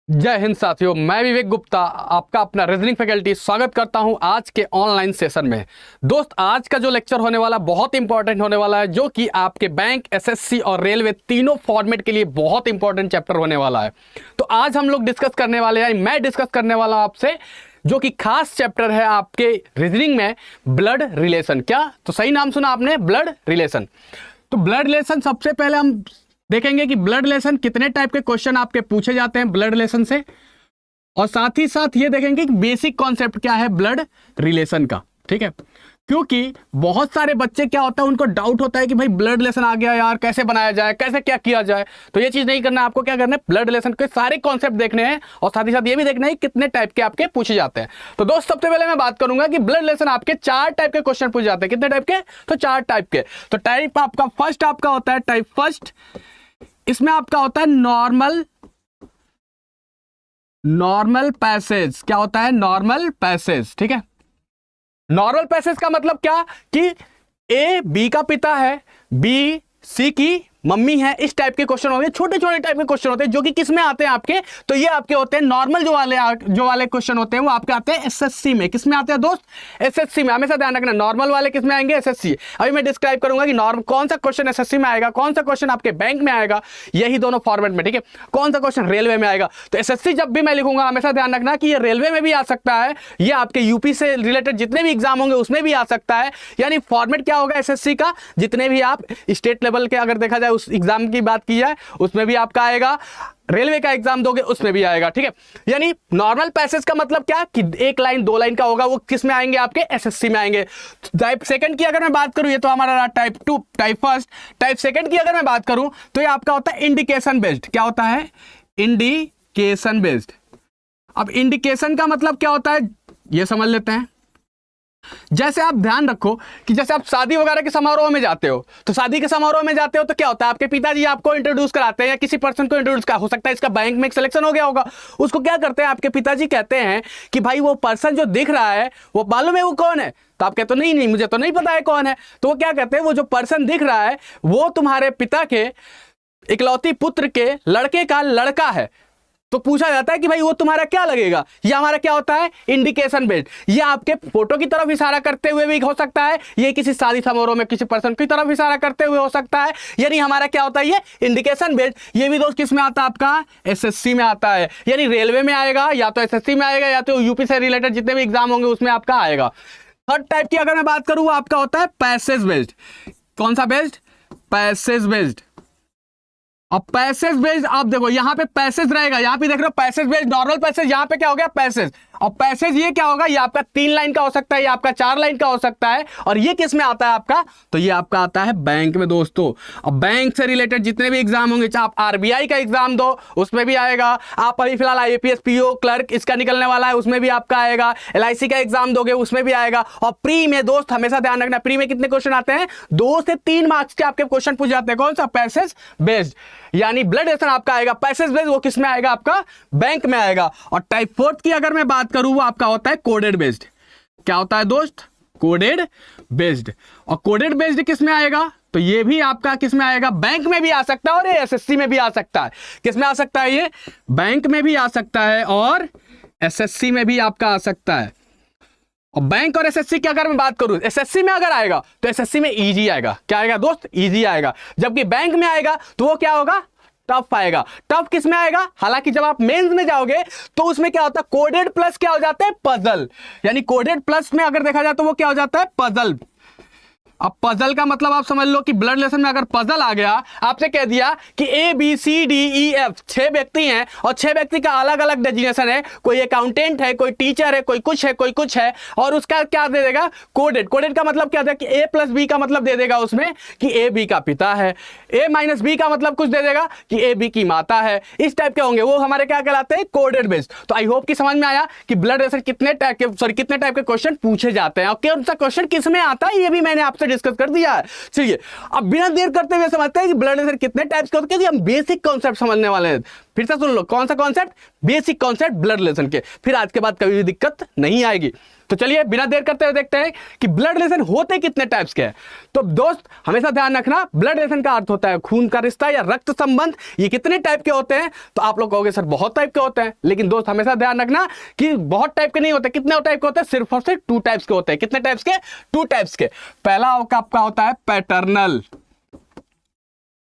जय हिंद साथियों, मैं विवेक गुप्ता आपका अपना रीजनिंग फैकल्टी स्वागत करता हूं आज के ऑनलाइन सेशन में। दोस्त, आज का जो लेक्चर होने वाला बहुत इंपॉर्टेंट होने वाला है, जो कि आपके बैंक, एसएससी और रेलवे तीनों फॉर्मेट के लिए बहुत इंपॉर्टेंट चैप्टर होने वाला है। तो आज हम लोग डिस्कस करने वाले हैं, मैं डिस्कस करने वाला हूं आपसे जो कि खास चैप्टर है आपके रीजनिंग में, ब्लड रिलेशन। क्या? तो सही नाम सुना आपने, ब्लड रिलेशन। तो ब्लड रिलेशन सबसे पहले हम देखेंगे कि ब्लड रिलेशन कितने टाइप के क्वेश्चन आपके पूछे जाते हैं ब्लड रिलेशन से, और साथ ही साथ ये देखेंगे कि बेसिक कॉन्सेप्ट क्या है ब्लड रिलेशन का। ठीक है, क्योंकि बहुत सारे बच्चे क्या होता है, उनको डाउट होता है कि भाई ब्लड रिलेशन आ गया यार, कैसे बनाया जाए, कैसे क्या किया जाए। तो ये चीज नहीं करना है आपको। क्या करना है, ब्लड रिलेशन के सारे कॉन्सेप्ट देखने हैं और साथ ही साथ ये भी देखना है कितने टाइप के आपके पूछे जाते हैं। तो दोस्त, सबसे पहले मैं बात करूंगा कि ब्लड रिलेशन आपके 4 टाइप के क्वेश्चन पूछे जाते हैं। कितने टाइप के? तो 4 टाइप के। तो टाइप आपका फर्स्ट आपका होता है टाइप फर्स्ट। इसमें आपका होता है नॉर्मल पैसेज। क्या होता है? Normal passage. ठीक है, नॉर्मल पैसेज का मतलब क्या कि ए बी का पिता है, बी सी की मम्मी है, इस टाइप के क्वेश्चन होते हैं। छोटे छोटे टाइप के क्वेश्चन होते हैं जो कि किस में आते हैं आपके, तो ये आपके होते हैं नॉर्मल जो वाले क्वेश्चन होते हैं वो आपके आते हैं एसएससी में। किस में आते हैं दोस्त? एसएससी में। हमेशा ध्यान रखना, नॉर्मल वाले किस में आएंगे? एसएससी। अभी मैं डिस्क्राइब करूंगा कि कौन सा क्वेश्चन एसएससी में आएगा, कौन सा क्वेश्चन आपके बैंक में आएगा, यही दोनों फॉर्मेट में। ठीक है, कौन सा क्वेश्चन रेलवे में आएगा। तो एसएससी जब भी मैं लिखूंगा, हमेशा ध्यान रखना कि ये रेलवे में भी आ सकता है, ये आपके यूपी से रिलेटेड जितने भी एग्जाम होंगे उसमें भी आ सकता है। यानी फॉर्मेट क्या होगा एसएससी का, जितने भी आप स्टेट लेवल के अगर देखा जाए उस एग्जाम की बात की जाए उसमें भी आपका आएगा, रेलवे का एग्जाम दोगे उसमें भी आएगा। ठीक है, यानी नॉर्मल पैसेज का मतलब क्या कि 1 लाइन 2 लाइन का होगा, वो किस में आएंगे? आपके एसएससी में आएंगे। टाइप सेकंड की अगर मैं बात करूं, ये तो हमारा type 2। Type first. Type second की अगर मैं बात करूं तो ये आपका होता है इंडिकेशन बेस्ड। क्या होता है? Indication based. अब इंडिकेशन का मतलब क्या होता है ये समझ लेते हैं। जैसे आप ध्यान रखो कि जैसे आप शादी वगैरह के समारोह में जाते हो, तो शादी के समारोह में जाते हो तो क्या होता है, आपके पिताजी आपको इंट्रोड्यूस कराते हैं या किसी पर्सन को इंट्रोड्यूस हो सकता है, इसका बैंक में एक सिलेक्शन हो गया होगा, उसको क्या करते हैं आपके पिताजी, कहते हैं कि भाई वो पर्सन जो दिख रहा है वो मालूम है वो कौन है? तो आप कहते हो नहीं मुझे तो नहीं पता है कौन है। तो वो क्या कहते हैं, वो जो पर्सन दिख रहा है वो तुम्हारे पिता के इकलौती पुत्र के लड़के का लड़का है। तो पूछा जाता है कि भाई वो तुम्हारा क्या लगेगा। ये हमारा क्या होता है? Indication based. ये आपके फोटो की तरफ इशारा करते हुए भी हो सकता है, ये किसी शादी समारोह में किसी पर्सन की तरफ इशारा करते हुए हो सकता है। यानी हमारा क्या होता है? ये इंडिकेशन बेस्ड। ये भी दोस्त किस में आता है? आपका एसएससी में आता है। यानी रेलवे में आएगा, या तो एसएससी में आएगा, या तो यूपी से रिलेटेड जितने भी एग्जाम होंगे उसमें आपका आएगा। थर्ड टाइप की अगर मैं बात करूं, आपका होता है पैसेज बेस्ड। कौन सा बेस्ड? Passage based. अब पैसेज बेस्ड आप देखो, यहां पे पैसेज रहेगा, यहां पे देख रहे हो पैसेज बेस्ड नॉर्मल पैसेज, यहां पे क्या हो गया? पैसेज। और पैसेज ये क्या होगा? ये आपका 3 लाइन का हो सकता है, ये आपका 4 लाइन का हो सकता है। और ये किस में आता है आपका? तो ये आपका आता है बैंक में दोस्तों। और बैंक से रिलेटेड जितने भी एग्जाम होंगे, चाहे आप आरबीआई का एग्जाम दो उसमें भी आएगा, आप अभी फिलहाल आईएपीएस पीओ क्लर्क इसका निकलने वाला है उसमें भी आपका आएगा, एलआईसी का एग्जाम दोगे उसमें भी आएगा। और प्री में दोस्त हमेशा ध्यान रखना, प्री में कितने क्वेश्चन आते हैं? 2 से 3 मार्क्स के आपके क्वेश्चन पूछ जाते हैं। कौन सा? Passage based. यानी ब्लड रिलेशन आपका आएगा पैसेज बेस्ड, वो किस में आएगा? आपका बैंक में आएगा। और टाइप 4 की अगर मैं बात करूं, वो आपका होता है कोडेड बेस्ड। क्या होता है दोस्त? Coded based. और कोडेड बेस्ड किस में आएगा? तो ये भी आपका किस में आएगा? बैंक में भी आ सकता है और ये एसएससी में भी आ सकता है। किस में आ सकता है? ये बैंक में भी आ सकता है और एसएससी में भी आपका आ सकता है। और बैंक और एसएससी की अगर मैं बात करूं, एसएससी में अगर आएगा तो एसएससी में इजी आएगा। क्या आएगा दोस्त? इजी आएगा। जबकि बैंक में आएगा तो वो क्या होगा? टफ आएगा। टफ किस में आएगा? हालांकि जब आप मेंस में जाओगे तो उसमें क्या होता है? कोडेड प्लस क्या हो जाता है? पजल। यानी कोडेड प्लस में अगर देखा जाए तो वो क्या हो जाता है? पजल। अब पजल का मतलब आप समझ लो कि ब्लड रिलेशन में अगर पजल आ गया, आपसे कह दिया कि A B C D E F 6 व्यक्ति हैं और 6 व्यक्ति का अलग अलग डेजिग्नेशन है, कोई अकाउंटेंट है, कोई टीचर है, कोई कुछ है, कोई कुछ है, और उसका क्या दे देगा? कोडेड। कोडेड का मतलब क्या था कि ए प्लस बी का मतलब दे देगा उसमें कि ए बी का पिता है, ए माइनस बी का मतलब कुछ दे देगा कि ए बी की माता है। इस टाइप के होंगे, वो हमारे क्या कहलाते हैं? Coded based. तो आई होप कि समझ में आया कि ब्लड रिलेशन कितने टाइप के क्वेश्चन पूछे जाते हैं और कौन सा क्वेश्चन किस में आता है, ये भी मैंने आपसे डिस्कस कर दिया है। चलिए अब बिना देर करते हुए समझते हैं कि ब्लड रिलेशन कितने टाइप्स के होते हैं, क्योंकि हम बेसिक कॉन्सेप्ट समझने वाले हैं। फिर से सुन लो, कौन सा concept? Basic concept blood relation के। फिर आज के बाद कभी भी दिक्कत नहीं आएगी। तो चलिए बिना देर करते हुए देखते हैं कि ब्लड रिलेशन होते कितने टाइप्स के हैं। तो दोस्त हमेशा ध्यान रखना, ब्लड रिलेशन का अर्थ होता है खून का रिश्ता या रक्त संबंध। ये कितने टाइप के होते हैं, तो आप लोग कहोगे सर बहुत टाइप के होते हैं, लेकिन दोस्त हमेशा ध्यान रखना कि बहुत टाइप के नहीं होते। कितने टाइप के होते हैं, सिर्फ और सिर्फ 2 टाइप्स के होते हैं। कितने टाइप्स के, 2 टाइप्स के। पहला आपका होता है पैटर्नल,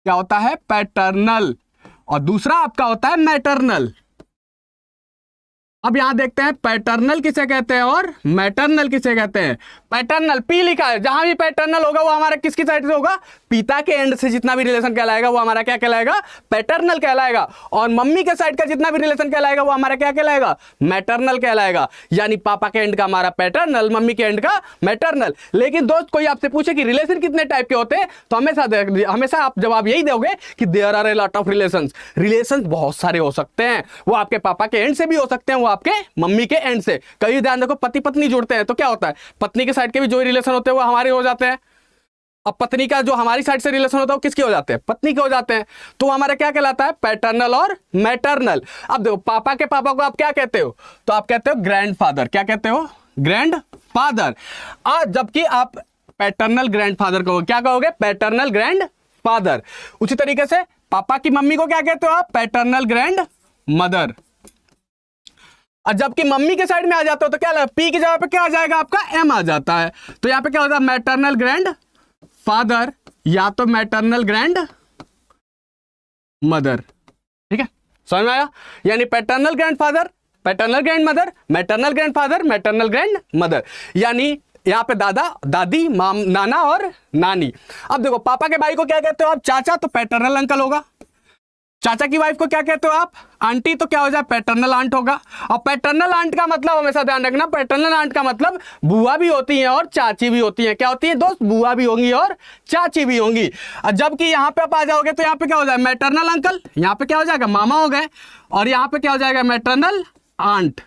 क्या होता है, पैटर्नल, और दूसरा आपका होता है मैटरनल। अब यहां देखते हैं पैटर्नल किसे कहते हैं और मैटरनल किसे कहते हैं। पैटर्नल पी लिखा है, जहां भी पैटर्नल होगा वो हमारा किसकी साइड से होगा, पिता के एंड से जितना भी रिलेशन कहलाएगा वो हमारा क्या कहलाएगा, पैटर्नल कहलाएगा। और मम्मी के साइड का जितना भी रिलेशन कहलाएगा वो हमारा क्या कहलाएगा, मैटरनल कहलाएगा। यानी पापा के एंड का हमारा पैटर्नल, मम्मी के एंड का मैटरनल। लेकिन दोस्त कोई आपसे पूछे कि रिलेशन कितने टाइप के होते हैं, तो हमेशा आप जवाब यही दोगे कि there are a lot of relations. Relations बहुत सारे हो सकते हैं, वो आपके पापा के एंड से भी हो सकते हैं, वो आपके मम्मी के एंड से। कभी ध्यान देखो पति पत्नी जुड़ते हैं तो क्या होता है, पत्नी के साइड के भी जो रिलेशन होते हैं वो हमारे हो जाते हैं। अब पत्नी का जो हमारी साइड से रिलेशन होता है वो किसके हो जाते हैं, पत्नी के हो जाते हैं। तो हमारा क्या कहलाता है, पैटर्नल और मैटरनल। अब देखो पापा के पापा को आप क्या कहते हो, तो आप कहते हो ग्रैंडफादर। क्या कहते हो, ग्रैंडफादर। और जबकि आप पैटर्नल ग्रैंडफादर कहोगे, क्या कहोगे, पैटर्नल ग्रैंडफादर। उसी तरीके से पापा की मम्मी को क्या कहते हो आप, पैटर्नल ग्रैंड मदर। और जबकि मम्मी के साइड में आ जाते हो तो क्या लगता है, पी की जगह पे क्या आ जाएगा, आपका एम आ जाता है। तो यहां पे क्या होता है, मैटरनल ग्रैंड फादर या तो मैटरनल ग्रैंड मदर। ठीक है, समझ में आया। यानी paternal grand father, paternal grand mother, maternal grand father, maternal grand mother. यानी यहां पे दादा दादी नाना और नानी। अब देखो पापा के भाई को क्या कहते हो आप, चाचा, तो पैटर्नल अंकल होगा। चाचा की वाइफ को क्या कहते हो आप, आंटी, तो क्या हो जाए, पैटर्नल आंट होगा। और पैटर्नल आंट का मतलब हमेशा ध्यान रखना, पैटर्नल आंट का मतलब बुआ भी होती हैं और चाची भी होती हैं। क्या होती है दोस्त, बुआ भी होंगी और चाची भी होंगी। और जबकि यहां पे आप आ जाओगे तो यहां पे क्या हो जाए, मैटरनल अंकल, यहां पे क्या हो जाएगा, मामा हो गए। और यहां पे क्या हो जाएगा, मैटरनल आंट।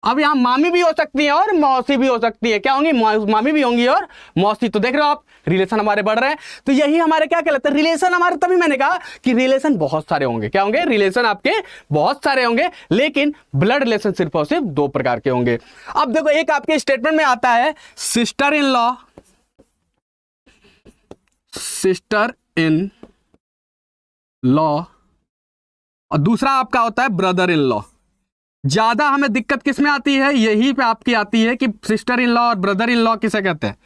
अब यहां मामी भी हो सकती है और मौसी भी हो सकती है। क्या होंगी, मामी भी होंगी और मौसी। तो देख रहे हो आप, रिलेशन हमारे बढ़ रहे हैं। तो यही हमारे क्या कहलाते हैं, रिलेशन हमारे। तभी मैंने कहा कि रिलेशन बहुत सारे होंगे। क्या होंगे, रिलेशन आपके बहुत सारे होंगे, लेकिन ब्लड रिलेशन सिर्फ और सिर्फ 2 प्रकार के होंगे। अब देखो एक आपके स्टेटमेंट में आता है sister in law, sister in law, और दूसरा आपका होता है ब्रदर इन लॉ। ज्यादा हमें दिक्कत किसमें आती है, यही पे आपकी आती है कि सिस्टर इन लॉ और ब्रदर इन लॉ किसे कहते हैं।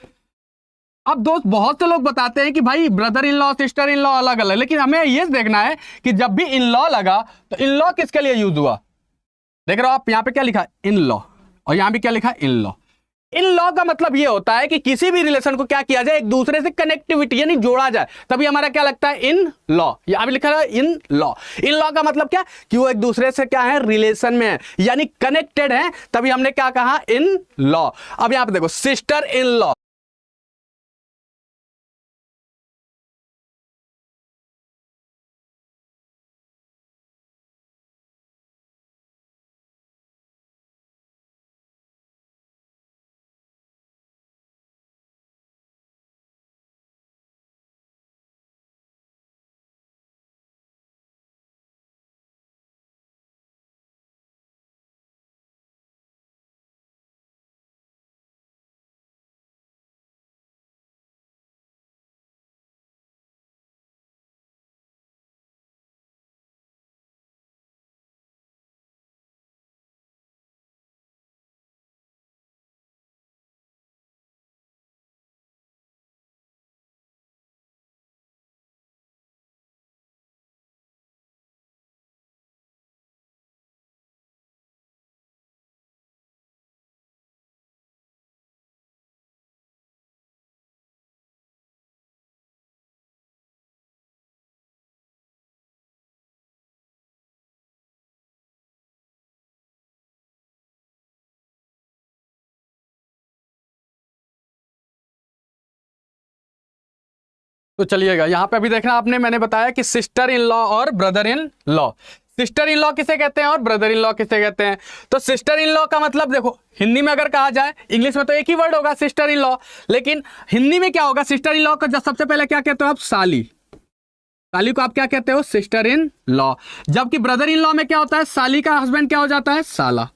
अब दोस्त बहुत से लोग बताते हैं कि भाई brother in law sister in law अलग अलग, लेकिन हमें यह देखना है कि जब भी इन लॉ लगा तो इन लॉ किसके लिए यूज हुआ। देख रहे हो आप, यहां पे क्या लिखा, इन लॉ, और यहां भी क्या लिखा, इन लॉ। इन लॉ का मतलब यह होता है कि किसी भी रिलेशन को क्या किया जाए, एक दूसरे से कनेक्टिविटी यानी जोड़ा जाए, तभी हमारा क्या लगता है, इन लॉ। यहां भी लिखा है इन लॉ। इन लॉ का मतलब क्या, कि वो एक दूसरे से क्या है, रिलेशन में है, यानी कनेक्टेड है, तभी हमने क्या कहा, इन लॉ। अब यहां पे देखो सिस्टर इन लॉ, तो चलिएगा यहां पे अभी देखना आपने, मैंने बताया कि सिस्टर इन लॉ और brother in law. Sister in law किसे कहते हैं और ब्रदर इन लॉ किसे कहते हैं। तो सिस्टर इन लॉ का मतलब देखो, हिंदी में अगर कहा जाए, इंग्लिश में तो एक ही वर्ड होगा सिस्टर इन लॉ, लेकिन हिंदी में क्या होगा, सिस्टर इन लॉ का सबसे पहले क्या कहते हो आप, साली। साली को आप क्या कहते हो, सिस्टर इन लॉ। जबकि ब्रदर इन लॉ में क्या होता है, साली का हस्बैंड क्या हो जाता है, साला,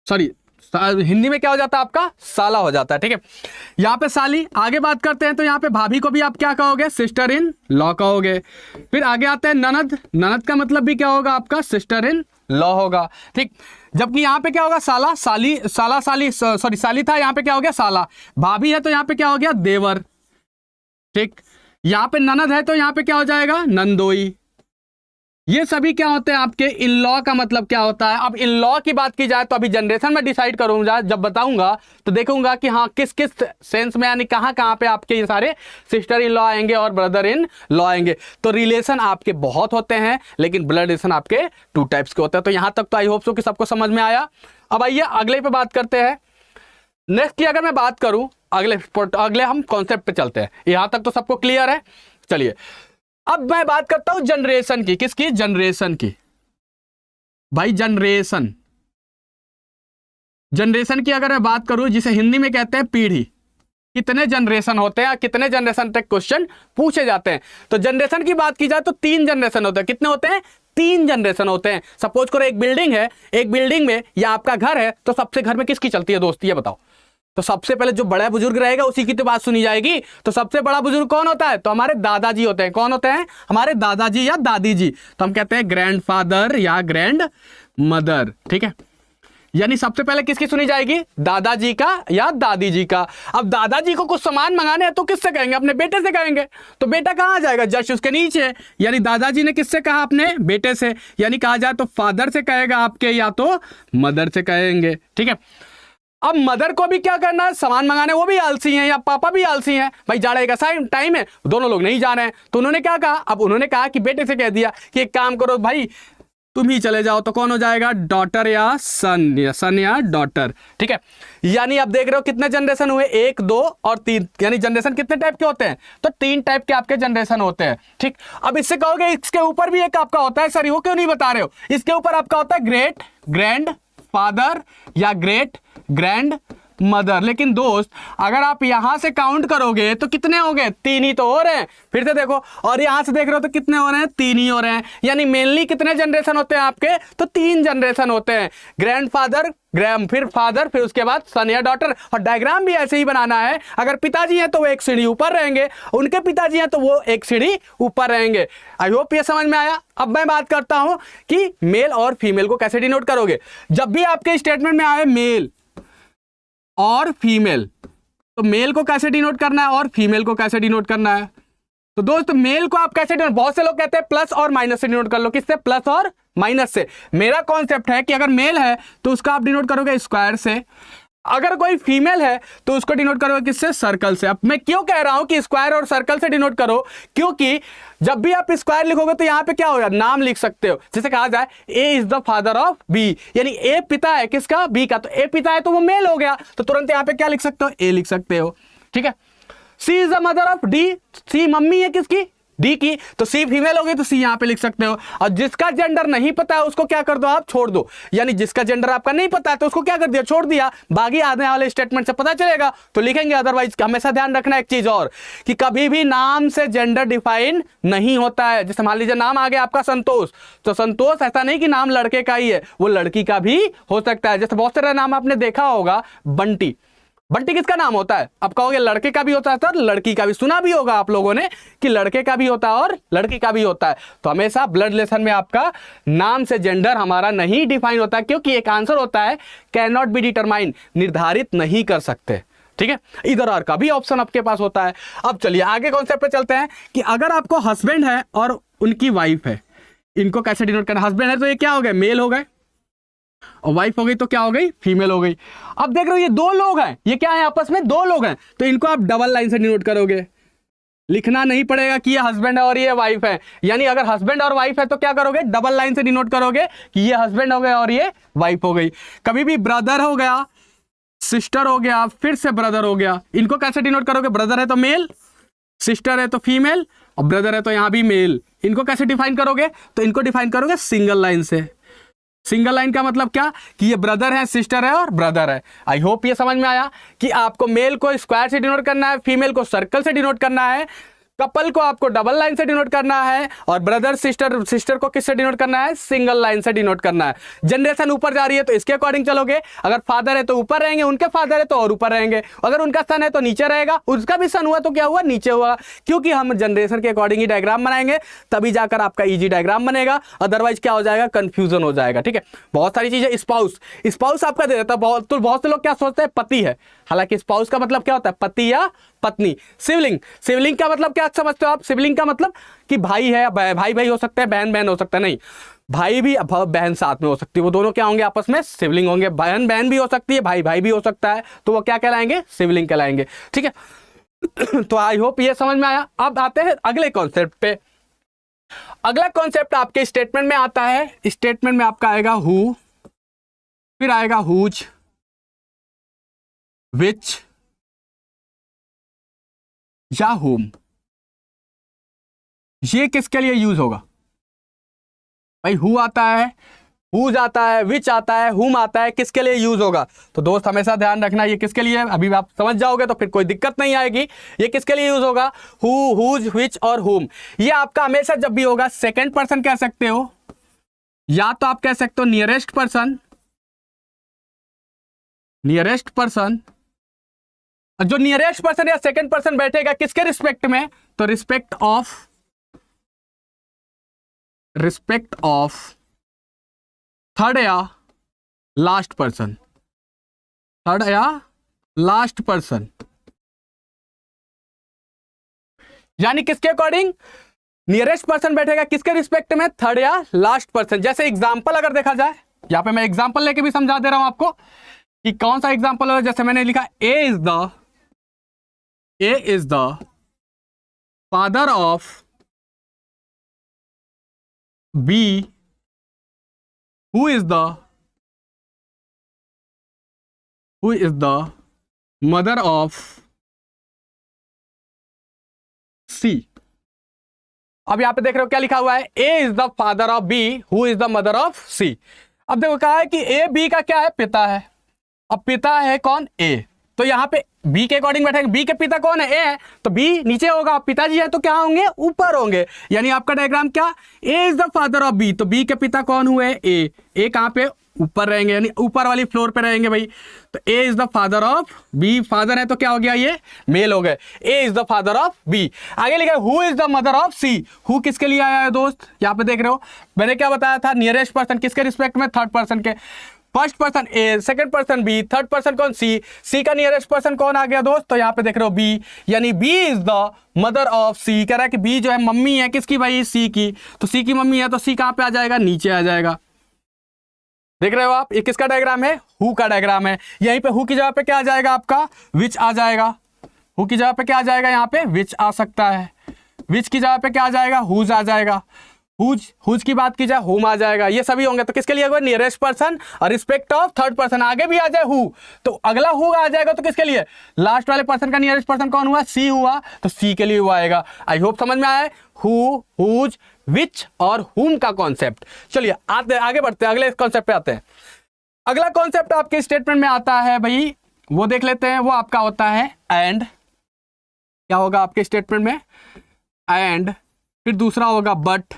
सॉरी हिंदी में क्या हो जाता है आपका, साला हो जाता है। ठीक है, यहाँ पे साली। आगे बात करते हैं तो यहाँ पे भाभी को भी आप क्या कहोगे, सिस्टर इन लॉ कहोगे। फिर आगे आते हैं ननद। ननद का मतलब भी क्या होगा आपका, सिस्टर इन लॉ होगा। ठीक, जबकि यहाँ पे क्या होगा, साला साली, साला साली, सॉरी साली था, यहाँ पे क्या हो गया, साला। भाभी है तो यहाँ पे क्या हो गया, देवर। ठीक, यहाँ पे ननद है तो यहाँ पे क्या हो जाएगा, नंदोई। ये सभी क्या होते हैं आपके इन लॉ का मतलब क्या होता है। अब इन लॉ की बात की जाए तो अभी जनरेशन में डिसाइड करूंगा, जब बताऊंगा तो देखूंगा कि हाँ किस किस सेंस में, यानी कहाँ कहाँ पे आपके ये सारे सिस्टर इन लॉ आएंगे और ब्रदर इन लॉ आएंगे। तो रिलेशन आपके बहुत होते हैं, लेकिन ब्लड रिलेशन आपके 2 टाइप्स के होते हैं। तो यहां तक तो आई होप सो कि सबको समझ में आया। अब आइए अगले पे बात करते हैं। नेक्स्ट की अगर मैं बात करूं, अगले हम कॉन्सेप्ट पे चलते हैं। यहां तक तो सबको क्लियर है। चलिए अब मैं बात करता हूं जनरेशन की। किसकी, जनरेशन की भाई, जनरेशन। जनरेशन की अगर मैं बात करूं, जिसे हिंदी में कहते हैं पीढ़ी। कितने जनरेशन होते हैं, कितने जनरेशन तक क्वेश्चन पूछे जाते हैं। तो जनरेशन की बात की जाए तो 3 जनरेशन होते हैं। कितने होते हैं, 3 जनरेशन होते हैं। सपोज करो एक बिल्डिंग है, एक बिल्डिंग में या आपका घर है, तो सबसे घर में किसकी चलती है दोस्त, ये बताओ। तो सबसे पहले जो बड़ा बुजुर्ग रहेगा उसी की तो बात सुनी जाएगी। तो सबसे बड़ा बुजुर्ग कौन होता है, तो हमारे दादाजी होते हैं। कौन होते हैं, हमारे दादाजी या दादी जी। तो हम कहते हैं ग्रैंडफादर या ग्रैंड मदर। ठीक है, यानी सबसे पहले किसकी सुनी जाएगी, दादाजी का या दादी जी का। अब दादाजी को कुछ सामान मंगाने हैं तो किससे कहेंगे, अपने बेटे से कहेंगे। तो बेटा कहाँ जाएगा, जस्ट उसके नीचे। यानी दादाजी ने किससे कहा, अपने बेटे से। यानी कहा जाए तो फादर से कहेगा आपके, या तो मदर से कहेंगे। ठीक है, अब मदर को भी क्या करना है, सामान मंगाने, वो भी आलसी हैं, या पापा भी आलसी हैं। भाई जाड़े का टाइम है, दोनों लोग नहीं जा रहे हैं, तो उन्होंने क्या कहा, अब उन्होंने कहा कि बेटे से कह दिया कि एक काम करो भाई तुम ही चले जाओ। तो कौन हो जाएगा, डॉटर या सन, या सन या डॉटर। ठीक है, यानी आप देख रहे हो कितने जनरेशन हुए, 1 2 और 3। यानी जनरेशन कितने टाइप के होते हैं, तो 3 टाइप के आपके जनरेशन होते हैं। ठीक, अब इससे कहोगे इसके ऊपर भी एक आपका होता है, सर वो क्यों नहीं बता रहे हो। इसके ऊपर आपका होता है ग्रेट ग्रैंड फादर या ग्रेट ग्रैंड मदर। लेकिन दोस्त अगर आप यहां से काउंट करोगे तो कितने हो गए, 3 ही तो हो रहे हैं। फिर से देखो, और यहां से देख रहे हो तो कितने हो रहे हैं, 3 ही हो रहे हैं। यानी मेनली कितने जनरेशन होते हैं आपके, तो 3 जनरेशन होते हैं। ग्रैंडफादर, फिर फादर, फिर उसके बाद सन या डॉटर। और डायग्राम भी ऐसे ही बनाना है। अगर पिताजी हैं तो वो एक सीढ़ी ऊपर रहेंगे, उनके पिताजी हैं तो वो एक सीढ़ी ऊपर रहेंगे। आई होप ये समझ में आया। अब मैं बात करता हूं कि मेल और फीमेल को कैसे डिनोट करोगे। जब भी आपके स्टेटमेंट में आए मेल और फीमेल, तो मेल को कैसे डिनोट करना है और फीमेल को कैसे डिनोट करना है। तो दोस्त मेल को आप कैसे डिनोट, बहुत से लोग कहते हैं प्लस और माइनस से डिनोट कर लो। किससे, प्लस और माइनस से। मेरा कॉन्सेप्ट है कि अगर मेल है तो उसका आप डिनोट करोगे स्क्वायर से, अगर कोई फीमेल है तो उसको डिनोट करोगे किससे, सर्कल से। अब मैं क्यों कह रहा हूं कि स्क्वायर और सर्कल से डिनोट करो, क्योंकि जब भी आप स्क्वायर लिखोगे तो यहां पे क्या होगा, नाम लिख सकते हो। जैसे कहा जाए A is the father of B, यानी ए पिता है किसका, बी का। तो ए पिता है तो वो मेल हो गया, तो तुरंत यहां पे क्या लिख सकते हो, ए लिख सकते हो। ठीक है, C is the mother of D, C mummy है किसकी, डी की, तो सी फीमेल हो गई तो सी यहां पे लिख सकते हो। और जिसका जेंडर नहीं पता है उसको क्या कर दो, आप छोड़ दो। यानी जिसका जेंडर आपका नहीं पता है तो उसको क्या कर दिया, छोड़ दिया। बाकी आने वाले स्टेटमेंट से पता चलेगा तो लिखेंगे, अदरवाइज हमेशा ध्यान रखना एक चीज और, कि कभी भी नाम से जेंडर डिफाइन नहीं होता है। जैसे मान लीजिए नाम आ गया आपका संतोष, तो संतोष ऐसा नहीं कि नाम लड़के का ही है, वो लड़की का भी हो सकता है। जैसे बहुत सारे नाम आपने देखा होगा, बंटी, बंटी किसका नाम होता है, अब कहोगे लड़के का भी होता है सर, लड़की का भी। सुना भी होगा आप लोगों ने कि लड़के का भी होता है और लड़की का भी होता है। तो हमेशा ब्लड रिलेशन में आपका नाम से जेंडर हमारा नहीं डिफाइन होता है, क्योंकि एक आंसर होता है कैन नॉट बी डिटरमाइन, निर्धारित नहीं कर सकते। ठीक है, इधर और का भी ऑप्शन आपके पास होता है। अब चलिए आगे कॉन्सेप्ट पे चलते हैं कि अगर आपको हस्बैंड है और उनकी वाइफ है, इनको कैसे डिनोट करना। हस्बैंड है तो ये क्या हो गए, मेल हो गए, और वाइफ हो गई तो क्या हो गई, फीमेल हो गई। अब देख रहे हो ये 2 लोग हैं, ये क्या है, आपस में 2 लोग हैं, तो इनको आप डबल लाइन से डिनोट करोगे। लिखना नहीं पड़ेगा कि ये हस्बैंड है और ये वाइफ है। यानी अगर हस्बैंड और वाइफ है तो क्या करोगे, डबल लाइन से डिनोट करोगे कि ये हस्बैंड हो गया और ये वाइफ हो गई। कभी भी ब्रदर हो गया, सिस्टर हो गया, फिर से ब्रदर हो गया, इनको कैसे डिनोट करोगे, ब्रदर है तो मेल, सिस्टर है तो फीमेल, और ब्रदर है तो यहां भी मेल। इनको कैसे डिफाइन करोगे, तो इनको डिफाइन करोगे सिंगल लाइन से। सिंगल लाइन का मतलब क्या, कि ये ब्रदर है, सिस्टर है और ब्रदर है। आई होप ये समझ में आया कि आपको मेल को स्क्वायर से डिनोट करना है, फीमेल को सर्कल से डिनोट करना है। कपल को आपको डबल लाइन से डिनोट करना है और ब्रदर सिस्टर को किससे डिनोट करना है, सिंगल लाइन से डिनोट करना है। जनरेशन ऊपर जा रही है तो इसके अकॉर्डिंग चलोगे, अगर फादर है तो ऊपर रहेंगे, उनके फादर है तो और ऊपर रहेंगे, अगर उनका सन है तो नीचे रहेगा, उसका भी सन हुआ तो क्या हुआ, नीचे हुआ, क्योंकि हम जनरेशन के अकॉर्डिंग ही डायग्राम बनाएंगे, तभी जाकर आपका इजी डायग्राम बनेगा, अदरवाइज क्या हो जाएगा, कंफ्यूजन हो जाएगा। ठीक है, बहुत सारी चीजें। स्पाउस आपका दे देता है, बहुत से लोग क्या सोचते हैं, पति है, हालांकि स्पाउस का मतलब क्या होता है, पति या पत्नी। सिवलिंग का मतलब क्या समझते हो आप, सिवलिंग का मतलब कि भाई है, भाई हो सकते हैं, बहन हो सकता है, नहीं, भाई भी बहन साथ में हो सकती है, वो दोनों क्या होंगे, आपस में सिवलिंग होंगे। बहन भी हो सकती है, भाई भी हो सकता है, तो वो क्या कहलाएंगे, सिवलिंग कहलाएंगे। ठीक है तो आई होप ये समझ में आया। अब आते हैं अगले कॉन्सेप्ट पे। अगला कॉन्सेप्ट आपके स्टेटमेंट में आता है, स्टेटमेंट में आपका आएगा हु, फिर आएगा हुज, विच या होम। ये किसके लिए यूज होगा भाई, हु आता है, हुज आता है, विच आता है, हुम आता है, किसके लिए यूज होगा। तो दोस्त हमेशा ध्यान रखना ये किसके लिए है, अभी आप समझ जाओगे तो फिर कोई दिक्कत नहीं आएगी। ये किसके लिए यूज होगा, हु, हुज, विच और हुम। ये आपका हमेशा जब भी होगा सेकंड पर्सन कह सकते हो, या तो आप कह सकते हो नियरेस्ट पर्सन, जो नियरेस्ट पर्सन या सेकंड पर्सन बैठेगा किसके रिस्पेक्ट में, तो रिस्पेक्ट ऑफ थर्ड या लास्ट पर्सन, यानी किसके अकॉर्डिंग, नियरेस्ट पर्सन बैठेगा किसके रिस्पेक्ट में, थर्ड या लास्ट पर्सन। जैसे एग्जांपल अगर देखा जाए, यहां पे मैं एग्जांपल लेके भी समझा दे रहा हूं आपको कि कौन सा एग्जांपल है। जैसे मैंने लिखा A is the father of B, who is the mother of C। अब यहां पे देख रहे हो क्या लिखा हुआ है, A is the father of B, who is the mother of C। अब देखो कहा है कि A B का क्या है, पिता है। अब पिता है कौन, A, तो यहां पे B के अकॉर्डिंग बैठेंगे, B के पिता कौन है, A है, तो B नीचे होगा, पिताजी है तो क्या होंगे, ऊपर होंगे। यानी आपका डायग्राम क्या, A is the father of B, तो B के पिता कौन हुए, A कहां पे, ऊपर रहेंगे, यानी ऊपर वाली फ्लोर पे रहेंगे भाई। तो A is the father of B, father है तो क्या हो गया, ये मेल हो गए, A is the father of B। आगे लिखा who is the mother of C। Who किसके लिए आया है दोस्त, यहां पे देख रहे हो मैंने क्या बताया था, नियरेस्ट पर्सन किसके रिस्पेक्ट में, थर्ड पर्सन के। First person A, second person B, third person कौन, सी का नियरेस्ट पर्सन कौन आ गया दोस्त, तो यहां पे देख रहे हो बी, यानी B is the mother of C. कह रहा है कि बी जो है मम्मी है किसकी भाई, सी की, तो सी की मम्मी है तो सी कहां पे आ जाएगा, नीचे आ जाएगा। देख रहे हो आप, ये किसका डायग्राम है, हु का डायग्राम है। यहीं पे हु की जगह पे क्या आ जाएगा आपका, विच आ जाएगा। हु की जगह पे क्या आ जाएगा, यहाँ पे विच आ सकता है। विच की जगह पे क्या आ जाएगा, हुज आ जाएगा। हुज की बात की जाए हुम आ जाएगा। ये सभी होंगे तो किसके लिए होगा, नियरेस्ट पर्सन और रिस्पेक्ट ऑफ थर्ड पर्सन। आगे भी आ जाए हु तो अगला हु आ जाएगा, तो किसके लिए, लास्ट वाले पर्सन का नियरेस्ट पर्सन कौन हुआ, सी हुआ, तो सी के लिए हुआ आएगा। आई होप समझ में आए हु, हुज, विच और हुम का कॉन्सेप्ट। चलिए आगे बढ़ते हैं, अगले कॉन्सेप्ट पे आते हैं। अगला कॉन्सेप्ट आपके स्टेटमेंट में आता है भाई, वो देख लेते हैं। वो आपका होता है एंड। क्या होगा आपके स्टेटमेंट में, एंड, फिर दूसरा होगा बट,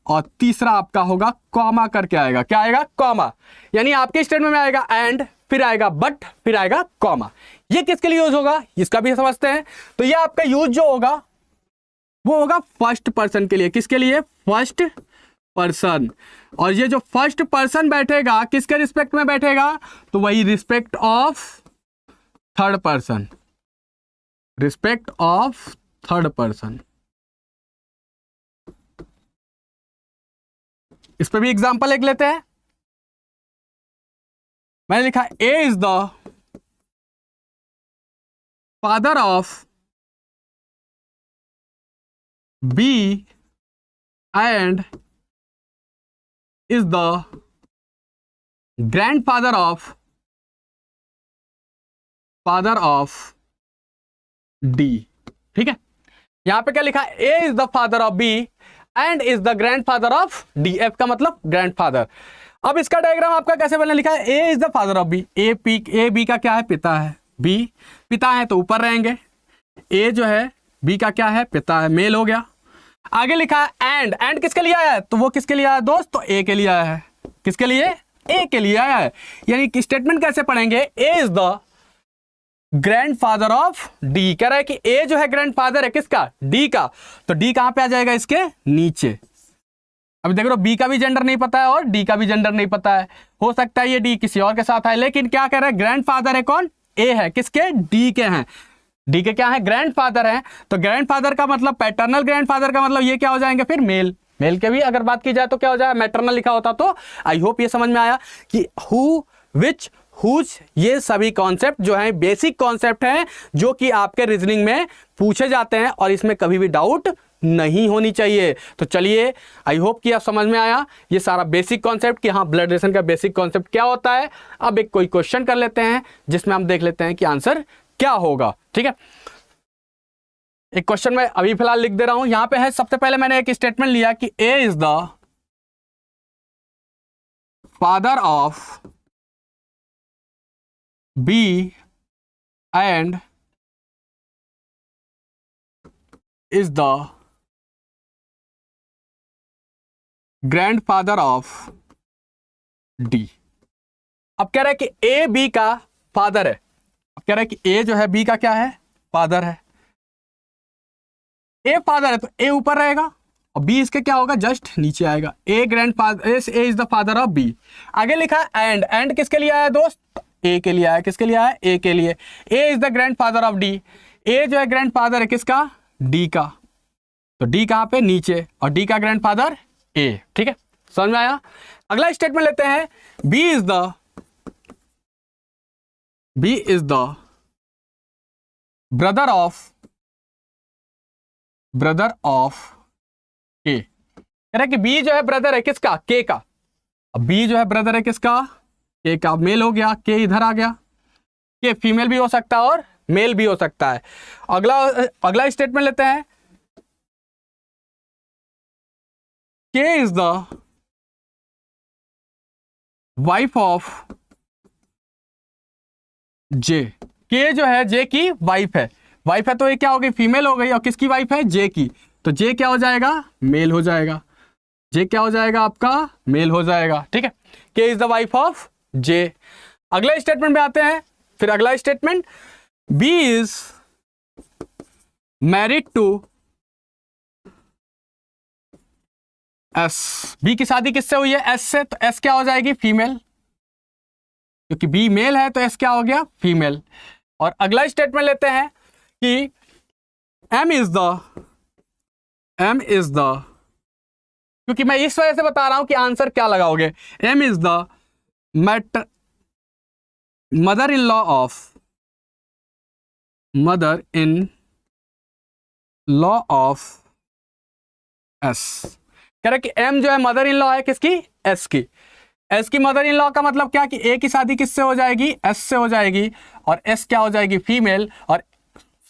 और तीसरा आपका होगा कॉमा करके आएगा। क्या आएगा, कॉमा। यानी आपके स्टेटमेंट में आएगा एंड, फिर आएगा बट, फिर आएगा कॉमा। ये किसके लिए यूज होगा, इसका भी समझते हैं। तो ये आपका यूज जो होगा वो होगा फर्स्ट पर्सन के लिए। किसके लिए, फर्स्ट पर्सन। और ये जो फर्स्ट पर्सन बैठेगा किसके रिस्पेक्ट में बैठेगा, तो वही respect of third person, respect of third person. इस पे भी एग्जांपल एक लेते हैं। मैंने लिखा A is the father of B and is the grandfather of D. ठीक है, यहां पे क्या लिखा, A is the father of B and is the grandfather of D. F का मतलब ग्रैंडफादर। अब इसका डायग्राम आपका कैसे बनने लिखा है, A is the father of B. A B का क्या है, पिता है। बी पिता है तो ऊपर रहेंगे, ए जो है बी का क्या है, पिता है, मेल हो गया। आगे लिखा है एंड किसके लिए आया है, तो वो किसके लिए आया दोस्त, तो ए के लिए आया है। किसके लिए, ए के लिए आया है। यानी कि स्टेटमेंट कैसे पढ़ेंगे, A is the grandfather of D. कह रहा है कि ए जो है ग्रैंडफादर है किसका, डी का, तो डी कहां पे आ जाएगा, इसके नीचे। अभी देख लो बी का भी जेंडर नहीं पता है और डी का भी जेंडर नहीं पता है, हो सकता है ये डी किसी और के साथ आए, लेकिन क्या कह रहा है, ग्रैंडफादर है कौन, ए है, किसके, डी के हैं। डी के क्या है, ग्रैंडफादर है। तो ग्रैंडफादर का मतलब, पैटर्नल ग्रैंडफादर का मतलब ये क्या हो जाएंगे फिर, मेल। मेल के भी अगर बात की जाए तो क्या हो जाए, मैटरनल लिखा होता। तो आई होप ये समझ में आया कि हु, विच, हुज, ये सभी कॉन्सेप्ट जो हैं बेसिक कॉन्सेप्ट हैं जो कि आपके रीजनिंग में पूछे जाते हैं और इसमें कभी भी डाउट नहीं होनी चाहिए। तो चलिए, आई होप कि आप समझ में आया ये सारा बेसिक कॉन्सेप्ट कि हाँ ब्लड रिलेशन का बेसिक कॉन्सेप्ट क्या होता है। अब एक कोई क्वेश्चन कर लेते हैं जिसमें हम देख लेते हैं कि आंसर क्या होगा। ठीक है, एक क्वेश्चन मैं अभी फिलहाल लिख दे रहा हूं। यहां पे है, सबसे पहले मैंने एक स्टेटमेंट लिया कि A is the father of B and is the grandfather of D. अब कह रहा है कि ए बी का फादर है। अब कह रहा है कि ए जो है बी का क्या है, फादर है। ए फादर है तो ए ऊपर रहेगा और बी इसके क्या होगा, जस्ट नीचे आएगा। A grandfather, A is the father of B. आगे लिखा है एंड किसके लिए आया दोस्त, ए के लिए आया। किसके लिए आया, ए के लिए। A is the grandfather of D. A जो है ग्रैंडफादर है किसका, डी का। तो डी कहां पे, नीचे, और डी का ग्रैंडफादर ए। ठीक है, समझ में आया। अगला स्टेटमेंट लेते हैं, B is the brother of K. कह रहा है कि बी जो है ब्रदर है किसका, के का। अब बी जो है ब्रदर है किसका, के का। मेल हो गया, के इधर आ गया। के फीमेल भी हो सकता है और मेल भी हो सकता है। अगला स्टेटमेंट लेते हैं, के इज द वाइफ ऑफ जे। के जो है जे की वाइफ है। वाइफ है तो ये क्या हो गई, फीमेल हो गई, और किसकी वाइफ है, जे की। तो जे क्या हो जाएगा, मेल हो जाएगा। जे क्या हो जाएगा आपका, मेल हो जाएगा। ठीक है, K is the wife of J. अगला स्टेटमेंट में आते हैं। फिर अगला statement, B is married to S. B की शादी किससे हुई है, एस से। तो एस क्या हो जाएगी, फीमेल, क्योंकि बी मेल है तो एस क्या हो गया, फीमेल। और अगला स्टेटमेंट लेते हैं कि एम इज द, क्योंकि मैं इस वजह से बता रहा हूं कि आंसर क्या लगाओगे। M is the mother in law of S. कह रहे कि एम जो है मदर इन लॉ है किसकी, एस की। एस की मदर इन लॉ का मतलब क्या कि ए की शादी किससे हो जाएगी, एस से हो जाएगी, और एस क्या हो जाएगी, फीमेल। और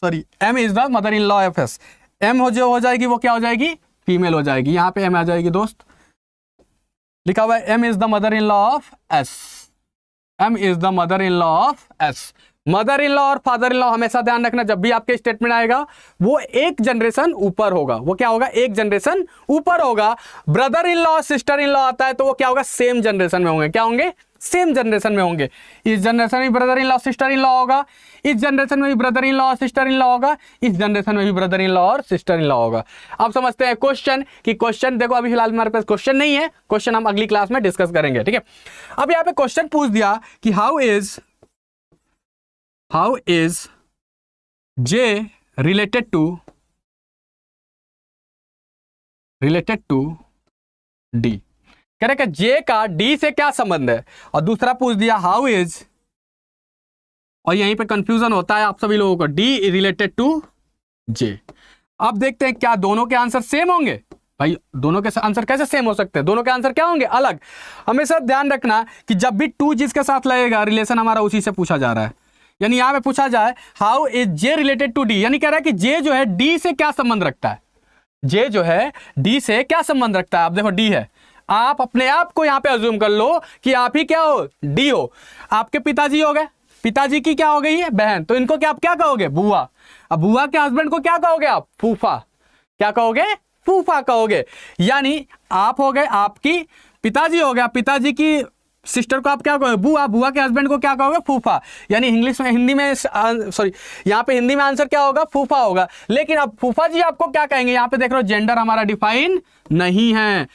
sorry, M is the mother in law of S. M जो हो जाएगी वो क्या हो जाएगी, फीमेल हो जाएगी। यहां पे एम आ जाएगी दोस्त, लिखा हुआ है M is the mother in law of S. M is the mother in law of S. Mother in law और फादर इन लॉ हमेशा ध्यान रखना, जब भी आपके स्टेटमेंट आएगा वो एक जनरेशन ऊपर होगा। वो क्या होगा, एक जनरेशन ऊपर होगा। Brother in law sister in law आता है तो वो क्या होगा, सेम जनरेशन में होंगे। क्या होंगे, सेम जनरेशन में होंगे। इस जनरेशन में brother in law sister in law होगा, इस जनरेशन में भी brother in law sister in law होगा, इस जनरेशन में भी ब्रदर इन लॉ और सिस्टर इन लॉ होगा। अब समझते हैं क्वेश्चन, कि क्वेश्चन देखो अभी फिलहाल हमारे पास क्वेश्चन नहीं है, क्वेश्चन हम अगली क्लास में डिस्कस करेंगे। ठीक है, अब यहाँ पे क्वेश्चन पूछ दिया कि how is J related to D. कह रहे कि जे का डी से क्या संबंध है, और दूसरा पूछ दिया हाउ इज, और यहीं पे कंफ्यूजन होता है आप सभी लोगों को, डी रिलेटेड टू जे। अब देखते हैं क्या दोनों के आंसर सेम होंगे। भाई दोनों के आंसर कैसे सेम हो सकते हैं, दोनों के आंसर क्या होंगे, अलग। हमेशा ध्यान रखना कि जब भी टू जिसके साथ लगेगा रिलेशन हमारा उसी से पूछा जा रहा है। यानी यहां पे पूछा जाए how is J related to D, यानी कह रहा है कि जे जो है डी से क्या संबंध रखता है। जे जो है डी से क्या संबंध रखता है। आप देखो डी है, आप अपने आप को यहां पे अज्यूम कर लो कि आप ही क्या हो, डी हो। आपके पिताजी हो गए, पिताजी की क्या हो गई है, बहन, तो इनको क्या आप क्या कहोगे, बुआ। अब बुआ के हस्बैंड को क्या कहोगे आप, फूफा। क्या कहोगे, फूफा कहोगे। यानी आप हो गए आपकी, पिताजी हो गया, पिताजी की सिस्टर को आप क्या कहोगे, बुआ। बुआ के हस्बैंड को क्या कहोगे, फूफा। यानी इंग्लिश में, हिंदी में, सॉरी यहाँ पे हिंदी में आंसर क्या होगा, फूफा होगा। लेकिन अब फूफा जी आपको क्या कहेंगे, यहाँ पे देख रहे हो जेंडर हमारा डिफाइन नहीं है,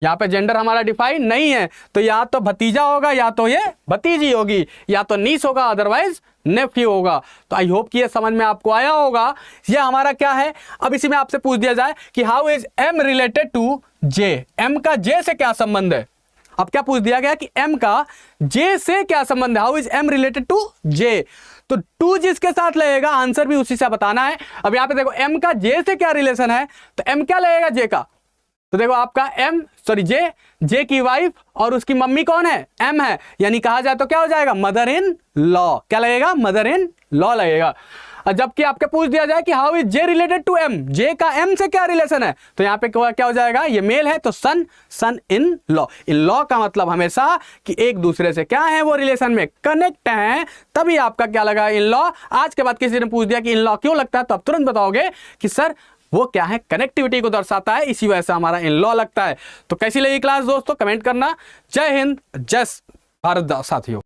यहाँ पे जेंडर हमारा डिफाइन नहीं है, तो या तो भतीजा होगा, या तो ये भतीजी होगी, या तो नीस होगा, अदरवाइज नेफ्यू होगा। तो आई होप कि ये समझ में आपको आया होगा। ये हमारा क्या है, अब इसी में आपसे पूछ दिया जाए कि how is M related to J, M का जे से क्या संबंध है। अब क्या पूछ दिया गया कि एम का जे से क्या संबंध है, how is M related to J. तो टू जिसके साथ लगेगा आंसर भी उसी से बताना है। अब यहां पे देखो एम का जे से क्या रिलेशन है, तो एम क्या लगेगा जे का, तो देखो आपका एम सॉरी जे की वाइफ और उसकी मम्मी कौन है, एम है, यानी कहा जाए तो क्या हो जाएगा, मदर इन लॉ। क्या लगेगा, मदर इन लॉ लगेगा। जबकि आपके पूछ दिया जाए कि how is J related to M, J का एम से क्या रिलेशन है, तो यहां पे क्या हो जाएगा, ये मेल है तो सन, सन इन लॉ। इन लॉ का मतलब हमेशा कि एक दूसरे से क्या है, वो रिलेशन में कनेक्ट है, तभी आपका क्या लगा, इन लॉ। आज के बाद किसी ने पूछ दिया कि इन लॉ क्यों लगता है, तो आप तुरंत बताओगे कि सर वो क्या है, कनेक्टिविटी को दर्शाता है, इसी वजह से हमारा इन लॉ लगता है। तो कैसी लगी क्लास दोस्तों, कमेंट करना। जय हिंद, जय भारत साथियों।